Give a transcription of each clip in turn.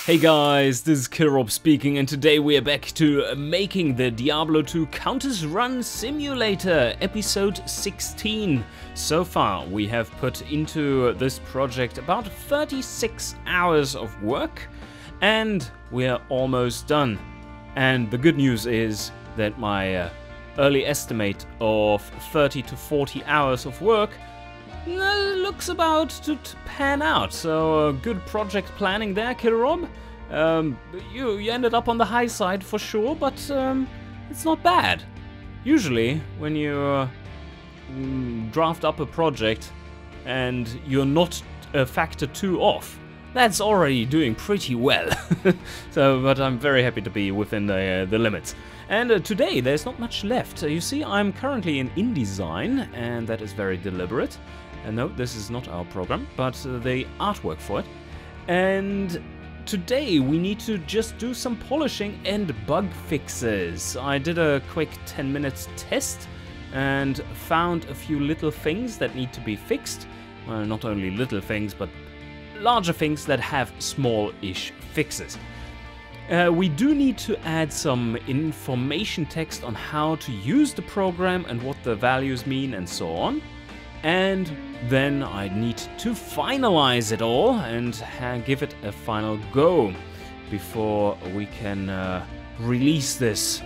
Hey guys, this is Ep.16 speaking, and today we are back to making the Diablo 2 Countess Run Simulator, episode 16. So far we have put into this project about 36 hours of work, and we are almost done. And the good news is that my early estimate of 30 to 40 hours of work looks about to pan out. So good project planning there, Ep.16. You ended up on the high side for sure, but it's not bad. Usually when you draft up a project and you're not a factor 2 off, that's already doing pretty well. But I'm very happy to be within the limits. And today there's not much left. You see, I'm currently in InDesign, and that is very deliberate. No, this is not our program, but the artwork for it. And today we need to just do some polishing and bug fixes. I did a quick 10 minutes test and found a few little things that need to be fixed. Well, not only little things, but larger things that have small-ish fixes. We do need to add some information text on how to use the program and what the values mean and so on. And then I need to finalize it all and give it a final go before we can release this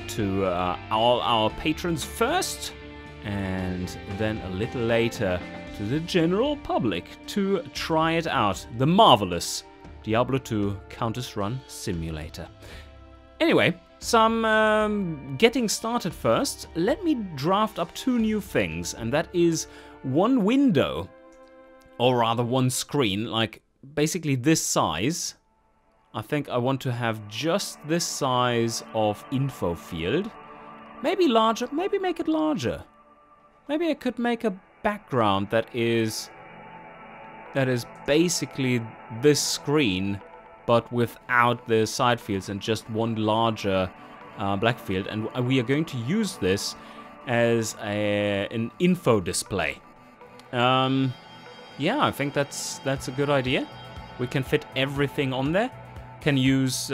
to all our patrons first, and then a little later to the general public to try it out. The marvelous Diablo 2 Countess Run Simulator. Anyway, some getting started first. Let me draft up 2 new things, and that is one window, or rather one screen, like basically this size. I think I want to have just this size of info field. Maybe larger, maybe make it larger. Maybe I could make a background that is basically this screen, but without the side fields and just one larger black field. And we are going to use this as an info display. Yeah, I think that's a good idea. We can fit everything on there. Can use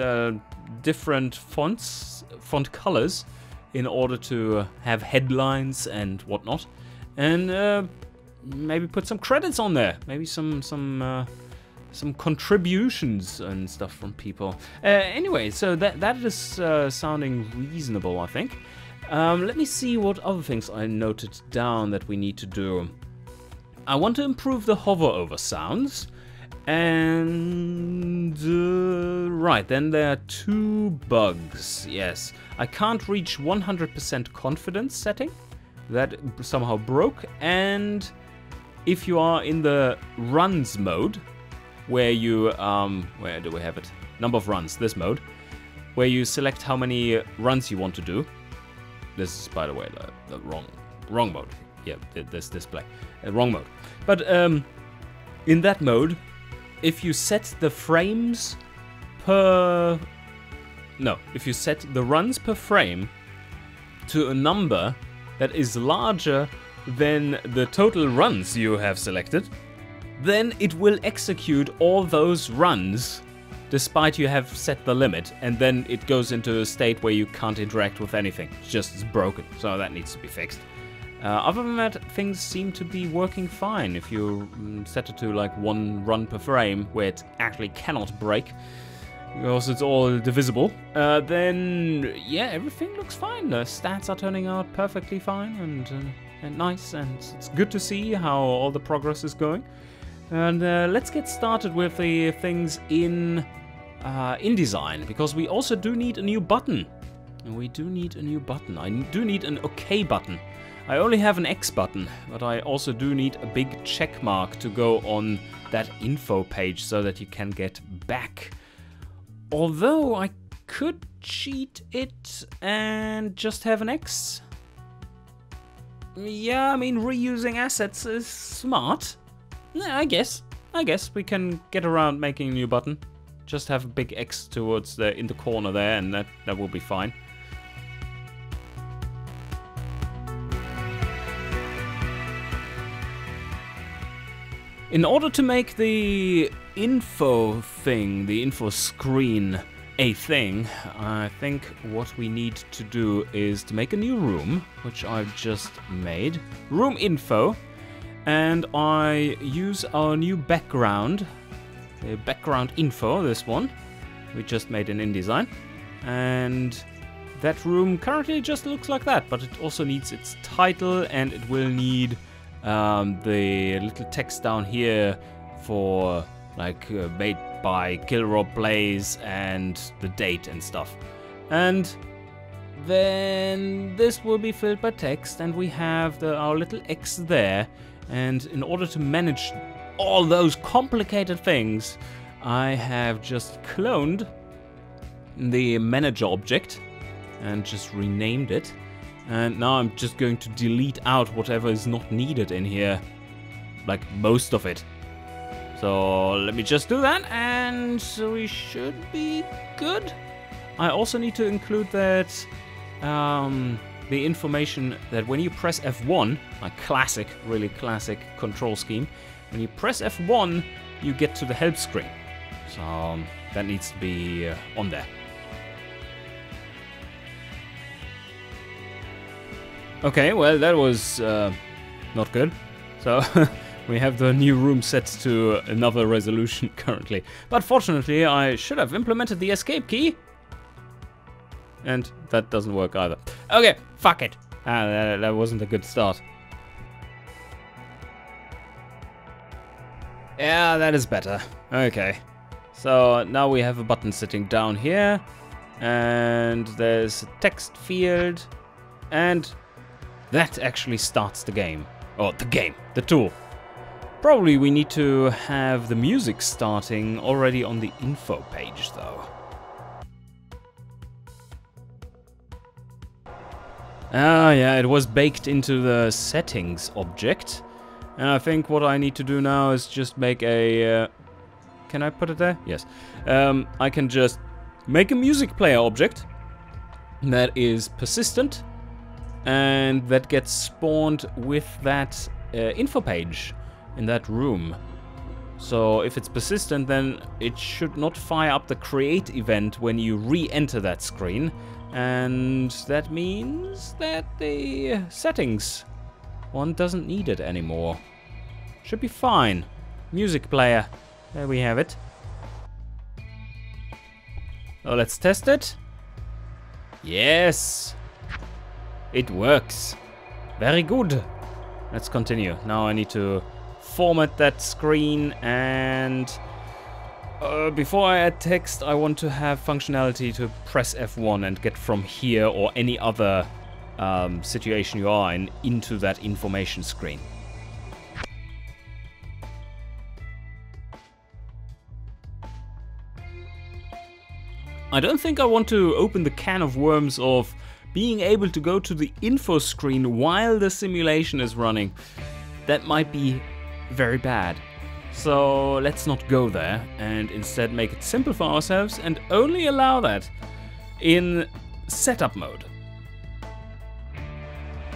different font colors in order to have headlines and whatnot. And maybe put some credits on there. Maybe some contributions and stuff from people. Anyway, so that is sounding reasonable, I think. Let me see what other things I noted down that we need to do. I want to improve the hover over sounds. And right, then there are 2 bugs. Yes, I can't reach 100% confidence setting. That somehow broke. And if you are in the runs mode, where you, where do we have it? Number of runs, this mode, where you select how many runs you want to do. This is, by the way, the wrong mode. Yeah, this display, wrong mode. But in that mode, if you set the frames per, no, if you set the runs per frame to a number that is larger than the total runs you have selected, then it will execute all those runs despite you have set the limit, and then it goes into a state where you can't interact with anything. It's broken, so that needs to be fixed. Other than that, things seem to be working fine. If you set it to like 1 run per frame, where it actually cannot break, because it's all divisible, then yeah, everything looks fine. The stats are turning out perfectly fine and nice, and it's good to see how all the progress is going. And let's get started with the things in InDesign, because we also do need a new button. And we do need a new button. I do need an OK button. I only have an X button, but I also do need a big check mark to go on that info page so that you can get back. Although I could cheat it and just have an X. Yeah, I mean, reusing assets is smart. Yeah, I guess we can get around making a new button. Just have a big X towards in the corner there, and that will be fine. In order to make the info thing, the info screen, a thing, I think what we need to do is to make a new room, which I've just made. Room info. And I use our new background, the background info, this one. We just made in InDesign. And that room currently just looks like that, but it also needs its title, and it will need the little text down here for like made by Killrob Plays and the date and stuff. And then this will be filled by text, and we have our little X there. And in order to manage all those complicated things, I have just cloned the manager object and just renamed it. And now I'm just going to delete out whatever is not needed in here, like most of it. So let me just do that, and we should be good. I also need to include that the information that when you press F1, a classic, really classic control scheme, when you press F1, you get to the help screen. So that needs to be on there. Okay, well, that was not good. So we have the new room set to another resolution currently. But fortunately, I should have implemented the escape key. And that doesn't work either. Okay, fuck it. That wasn't a good start. Yeah, that is better. Okay. So now we have a button sitting down here. And there's a text field. And that actually starts the game. Oh, the tool. Probably we need to have the music starting already on the info page though. Ah, yeah, it was baked into the settings object. And I think what I need to do now is just make a... can I put it there? Yes. I can just make a music player object that is persistent and that gets spawned with that info page in that room. So if it's persistent, then it should not fire up the create event when you re-enter that screen. And that means that the settings one doesn't need it anymore. Should be fine. Music player. There we have it. So let's test it. Yes. It works. Very good. Let's continue. Now I need to format that screen, and before I add text, I want to have functionality to press F1 and get from here or any other situation you are in into that information screen. I don't think I want to open the can of worms of being able to go to the info screen while the simulation is running. That might be very bad. So let's not go there and instead make it simple for ourselves and only allow that in setup mode.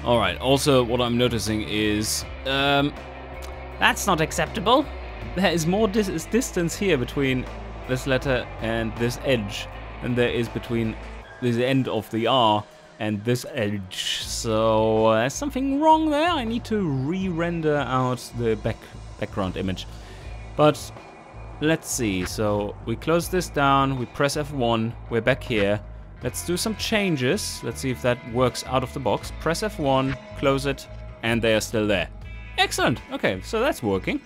Alright, also what I'm noticing is that's not acceptable. There is more distance here between this letter and this edge than there is between this end of the R and this edge. So there's something wrong there. I need to re-render out the background image. But let's see. So we close this down, we press F1, we're back here. Let's do some changes. Let's see if that works out of the box. Press F1, close it, and they are still there. Excellent. Okay, so that's working.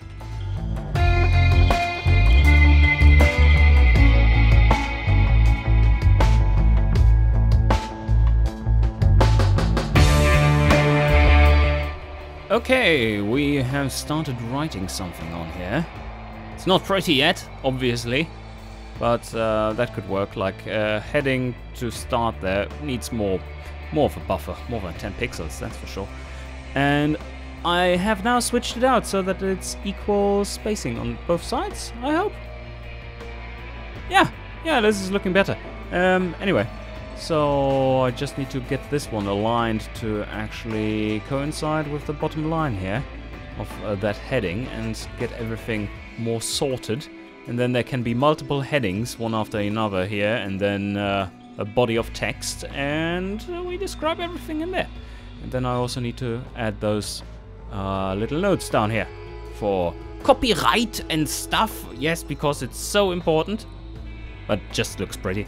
Okay, we have started writing something on here. It's not pretty yet, obviously, but that could work. Like heading to start there needs more of a buffer, more than 10 pixels, that's for sure. And I have now switched it out so that it's equal spacing on both sides, I hope. Yeah, this is looking better. Anyway, so I just need to get this one aligned to actually coincide with the bottom line here of that heading and get everything more sorted. And then there can be multiple headings, one after another here, and then a body of text, and we describe everything in there. And then I also need to add those little notes down here for copyright and stuff. Yes, because it's so important, but just looks pretty.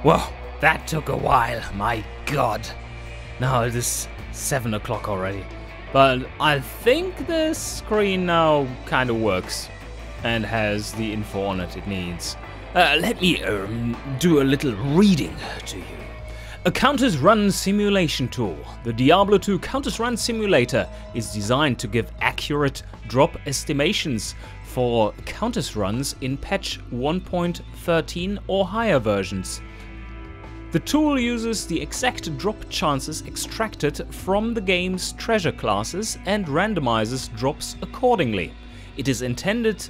Whoa, that took a while, my god. Now it is 7 o'clock already. But I think the screen now kind of works and has the info on it needs. Let me do a little reading to you. A Countess Run simulation tool. The Diablo 2 Countess Run simulator is designed to give accurate drop estimations for Countess runs in patch 1.13 or higher versions. The tool uses the exact drop chances extracted from the game's treasure classes and randomizes drops accordingly. Its intended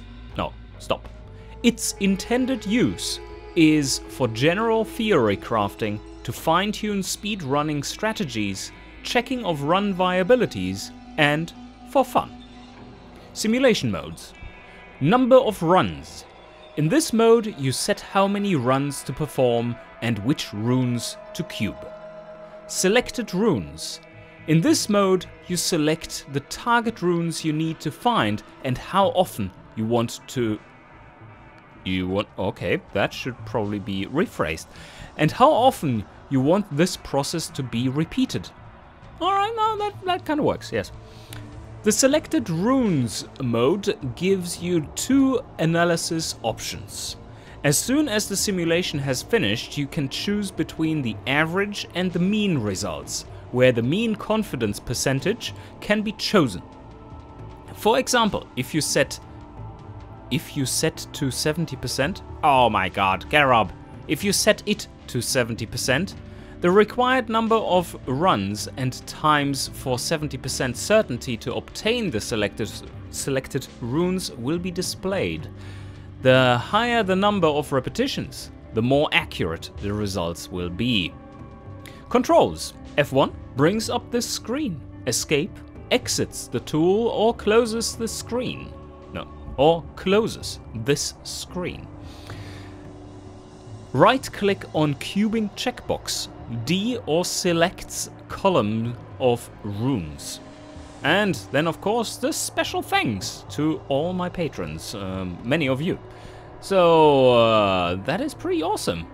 use is for general theory crafting, to fine-tune speed-running strategies, checking of run viabilities, and for fun. Simulation modes. Number of runs. In this mode, you set how many runs to perform and which runes to cube. Selected runes. In this mode, you select the target runes you need to find and how often you want to... Okay, that should probably be rephrased. And how often you want this process to be repeated. Alright, no, that kind of works, yes. The selected runes mode gives you two analysis options. As soon as the simulation has finished, you can choose between the average and the mean results, where the mean confidence percentage can be chosen. For example, if you set to 70%, oh my god, Garab, if you set it to 70%, the required number of runs and times for 70% certainty to obtain the selected runes will be displayed. The higher the number of repetitions, the more accurate the results will be. Controls. F1 brings up this screen. Escape exits the tool or closes the screen. Or closes this screen. Right-click on cubing checkbox. D or selects column of runes. And then, of course, the special thanks to all my patrons, many of you. So that is pretty awesome.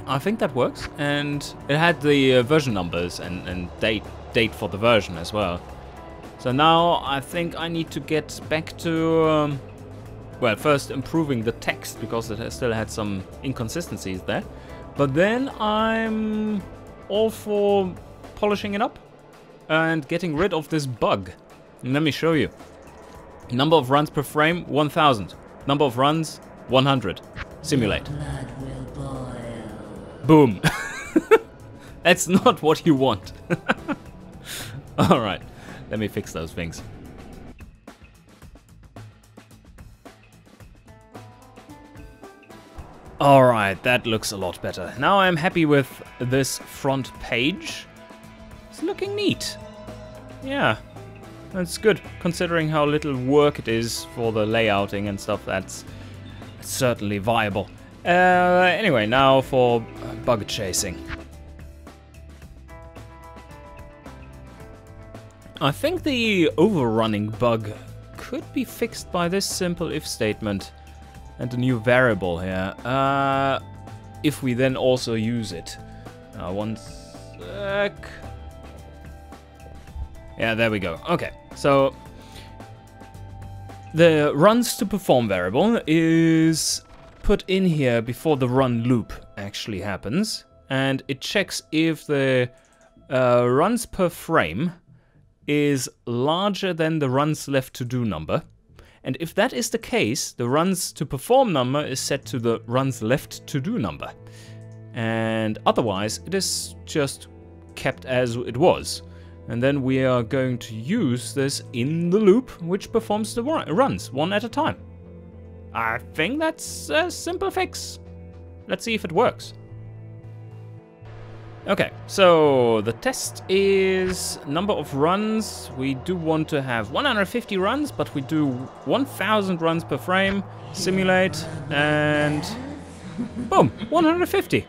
I think that works, and it had the version numbers and date for the version as well. So now I think I need to get back to, well, first improving the text because it still had some inconsistencies there. But then I'm all for polishing it up and getting rid of this bug. And let me show you. Number of runs per frame, 1000. Number of runs, 100. Simulate. Blood will boil. Boom. That's not what you want. Alright, let me fix those things. Alright, that looks a lot better. Now I'm happy with this front page. It's looking neat. Yeah, that's good. Considering how little work it is for the layouting and stuff, that's certainly viable. Anyway, now for bug chasing. I think the overrunning bug could be fixed by this simple if statement and a new variable here. If we then also use it. One sec. Yeah, there we go. Okay, so the runs to perform variable is put in here before the run loop actually happens, and it checks if the runs per frame is larger than the runs left to do number. And if that is the case, the runs to perform number is set to the runs left to do number. And otherwise, it is just kept as it was. And then we are going to use this in the loop, which performs the runs one at a time. I think that's a simple fix. Let's see if it works. Okay, so the test is number of runs. We do want to have 150 runs, but we do 1000 runs per frame, simulate, and boom, 150.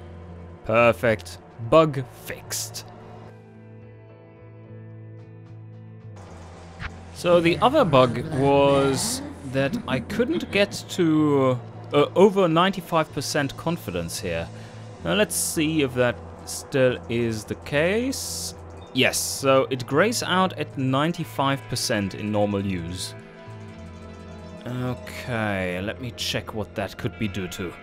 Perfect. Bug fixed. So the other bug was that I couldn't get to over 95% confidence here. Now let's see if that still is the case. Yes, so it grays out at 95% in normal use. Okay, let me check what that could be due to.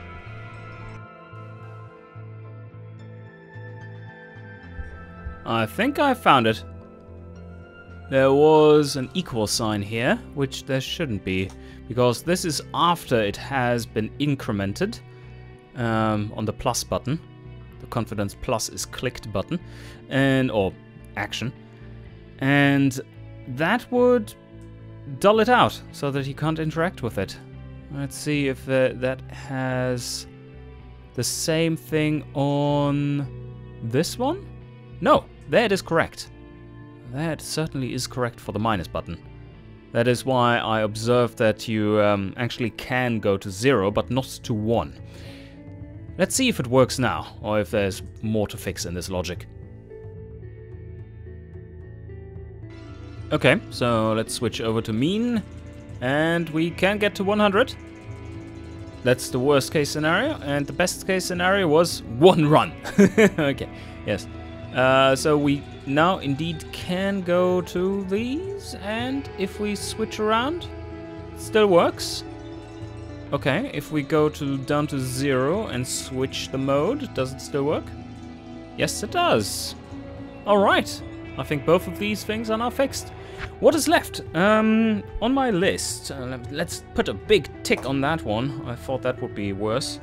I think I found it. There was an equal sign here, which there shouldn't be, because this is after it has been incremented on the plus button. The confidence plus is clicked button, or action, and that would dull it out so that you can't interact with it. Let's see if that has the same thing on this one. No, that is correct. That certainly is correct for the minus button. That is why I observed that you actually can go to 0, but not to 1. Let's see if it works now, or if there's more to fix in this logic. Okay, so let's switch over to mean, and we can get to 100. That's the worst case scenario, and the best case scenario was 1 run. Okay, yes. So we now indeed can go to these, and if we switch around, it still works. Okay, if we go down to 0 and switch the mode, does it still work? Yes, it does. Alright, I think both of these things are now fixed. What is left? On my list, let's put a big tick on that one. I thought that would be worse.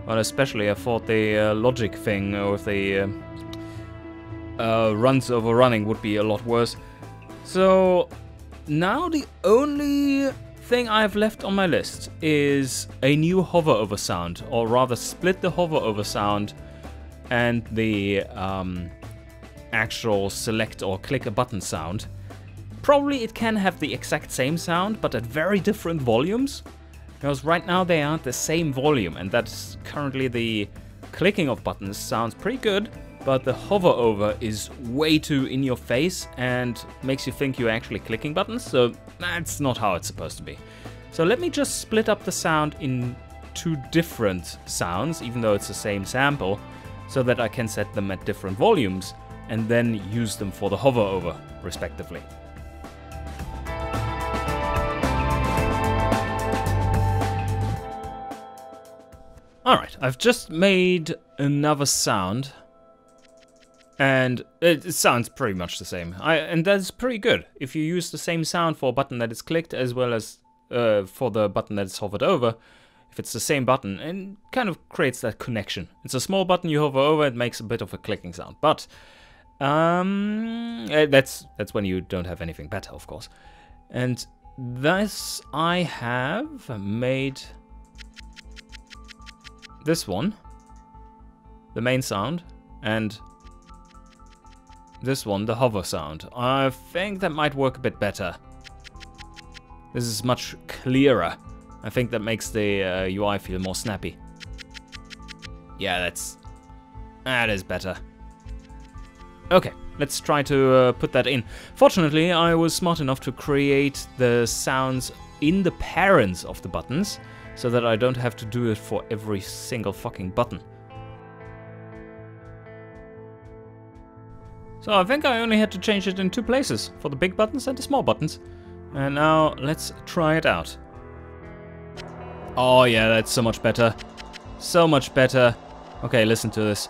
Well, especially I thought the logic thing with the runs overrunning would be a lot worse. So now the only thing I have left on my list is a new hover over sound, or rather split the hover over sound and the actual select or click a button sound. Probably it can have the exact same sound, but at very different volumes, because right now they aren't the same volume, and that's currently the clicking of buttons sounds pretty good, but the hover over is way too in your face and makes you think you're actually clicking buttons, so that's not how it's supposed to be. So let me just split up the sound in 2 different sounds, even though it's the same sample, so that I can set them at different volumes and then use them for the hover over, respectively. Alright, I've just made another sound. And it sounds pretty much the same. And that's pretty good. If you use the same sound for a button that is clicked as well as for the button that is hovered over, if it's the same button, and kind of creates that connection. It's a small button you hover over, it makes a bit of a clicking sound. But that's when you don't have anything better, of course. And thus I have made this one, the main sound, and this one, the hover sound. I think that might work a bit better. This is much clearer. I think that makes the UI feel more snappy. Yeah, that is better. Okay, let's try to put that in. Fortunately, I was smart enough to create the sounds in the parents of the buttons, so that I don't have to do it for every single fucking button. So I think I only had to change it in 2 places, for the big buttons and the small buttons. And now let's try it out. Oh yeah, that's so much better. So much better. Okay, listen to this.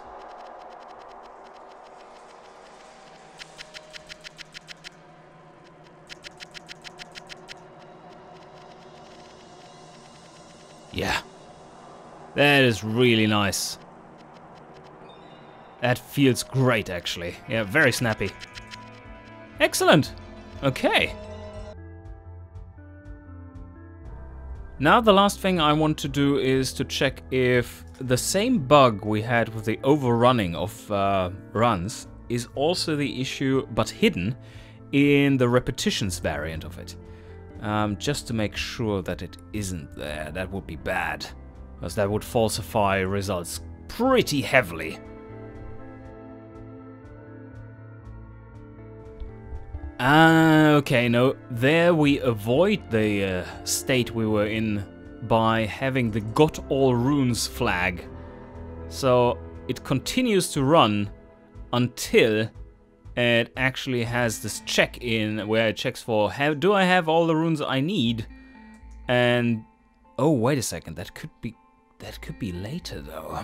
Yeah. That is really nice. That feels great, actually. Yeah, very snappy. Excellent. Okay. Now the last thing I want to do is to check if the same bug we had with the overrunning of runs is also the issue, but hidden, in the repetitions variant of it. Just to make sure that it isn't there. That would be bad, because that would falsify results pretty heavily. Okay, no, there we avoid the state we were in by having the got all runes flag. So it continues to run until it actually has this check in where it checks for, do I have all the runes I need? And oh, wait a second, that could be later though.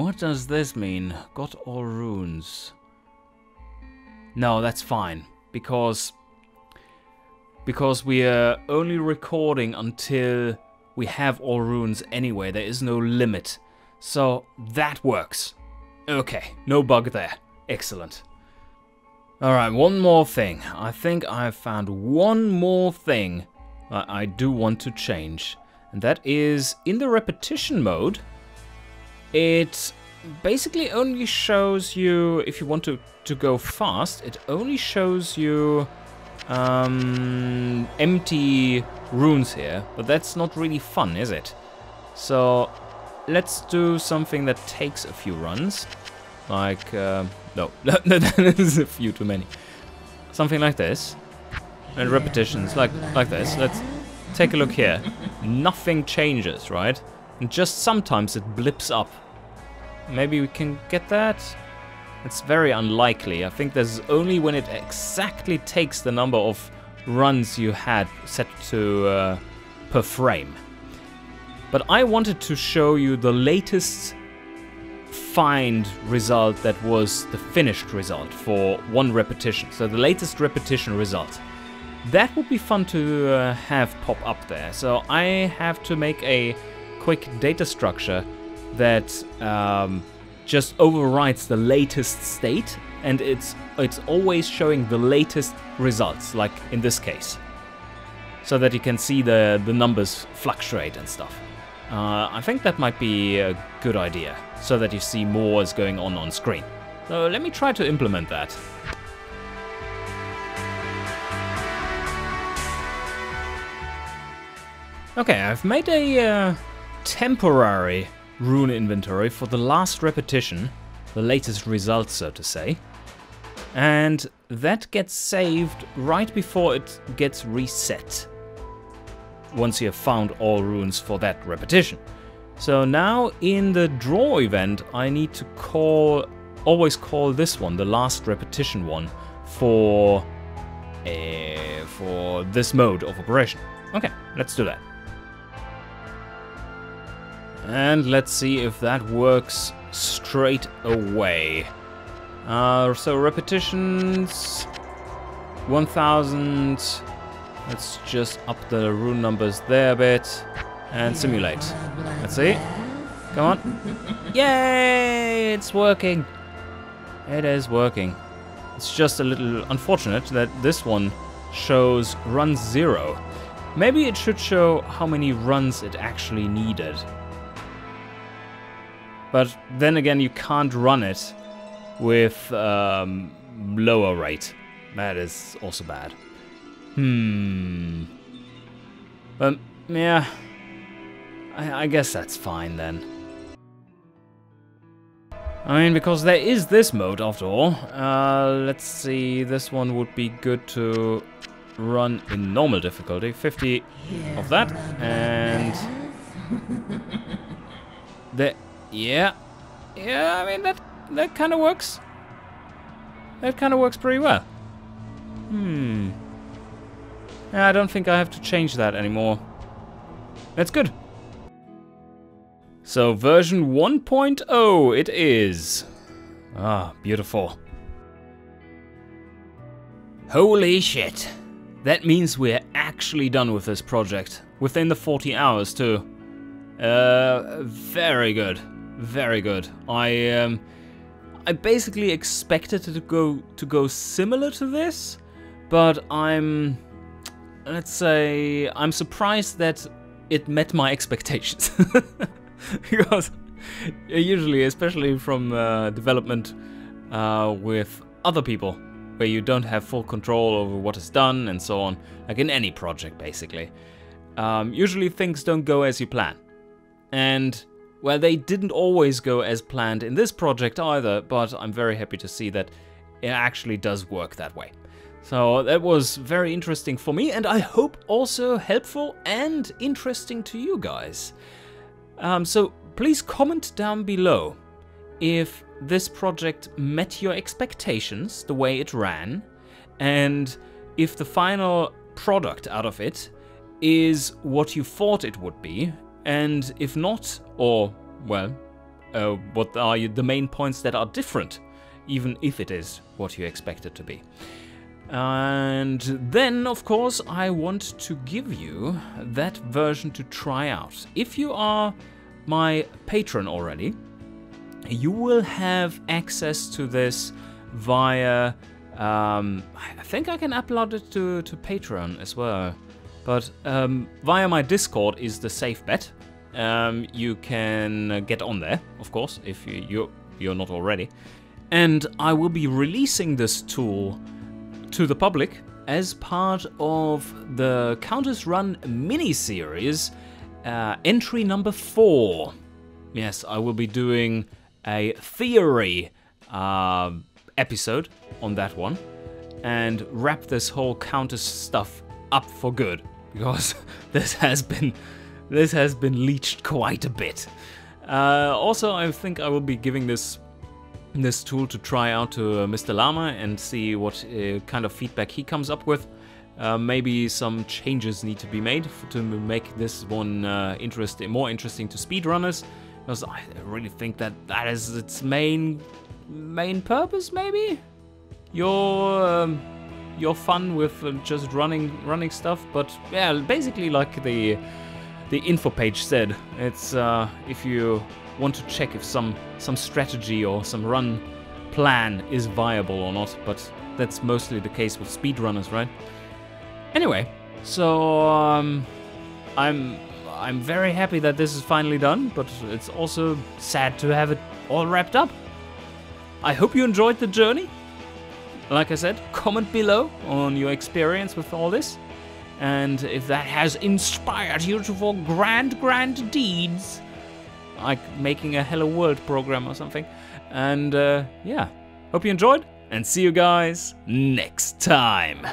What does this mean? Got all runes. No, that's fine, because we are only recording until we have all runes anyway. There is no limit, so that works. Okay, no bug there. Excellent. Alright, one more thing. I think I've found one more thing that I do want to change, and that is in the repetition mode. It basically only shows you, if you want to go fast, it only shows you empty runes here, but that's not really fun, is it? So let's do something that takes a few runs, like no, that is a few too many. Something like this, and repetitions like this. Let's take a look here. Nothing changes, right? And just sometimes it blips up. Maybe we can get that? It's very unlikely. I think there's only when it exactly takes the number of runs you had set to per frame. But I wanted to show you the latest find result that was the finished result for one repetition. So the latest repetition result. That would be fun to have pop up there. So I have to make a quick data structure that just overwrites the latest state, and it's always showing the latest results, like in this case, so that you can see the numbers fluctuate and stuff. I think that might be a good idea, so that you see more is going on screen. So let me try to implement that. Okay, I've made a temporary rune inventory for the last repetition, the latest result, so to say. And that gets saved right before it gets reset, once you have found all runes for that repetition. So now in the draw event, I need to always call this one, the last repetition one, for this mode of operation. Okay, let's do that. And let's see if that works straight away. So repetitions, 1000. Let's just up the rune numbers there a bit and simulate. Let's see. Come on. Yay! It's working. It is working. It's just a little unfortunate that this one shows run 0. Maybe it should show how many runs it actually needed. But then again, you can't run it with lower rate. That is also bad. But yeah, I guess that's fine then. I mean, because there is this mode after all. Let's see, this one would be good to run in normal difficulty. 50 of that, and... yeah, I mean, that kind of works. That kind of works pretty well. I don't think I have to change that anymore. That's good. So version 1.0 it is. Ah, beautiful. Holy shit. That means we're actually done with this project. Within the 40 hours too. Very good. Very good. I basically expected it to go similar to this, but let's say I'm surprised that it met my expectations. Because usually, especially from development with other people, where you don't have full control over what is done and so on, like in any project basically, usually things don't go as you plan. And well, they didn't always go as planned in this project either, but I'm very happy to see that it actually does work that way. So that was very interesting for me, and I hope also helpful and interesting to you guys. So please comment down below if this project met your expectations, the way it ran, and if the final product out of it is what you thought it would be, and if not, or, well, what are the main points that are different, even if it is what you expect it to be. And then, of course, I want to give you that version to try out. If you are my patron already, you will have access to this via... I think I can upload it to Patreon as well. But via my Discord is the safe bet. You can get on there, of course, if you're not already. And I will be releasing this tool to the public as part of the Countess Run mini-series, entry number 4. Yes, I will be doing a theory episode on that one and wrap this whole Countess stuff up for good, because this has been leached quite a bit. Also, I think I will be giving this tool to try out to Mr. Llama and see what kind of feedback he comes up with. Maybe some changes need to be made to make this one more interesting to speedrunners, because I really think that is its main purpose. Maybe your fun with just running stuff, but yeah, basically like the info page said, it's if you want to check if some strategy or some run plan is viable or not, but that's mostly the case with speedrunners, right? Anyway, so I'm very happy that this is finally done, but it's also sad to have it all wrapped up. I hope you enjoyed the journey. Like I said, comment below on your experience with all this, and if that has inspired you for grand deeds, like making a Hello World program or something. And yeah, hope you enjoyed, and see you guys next time.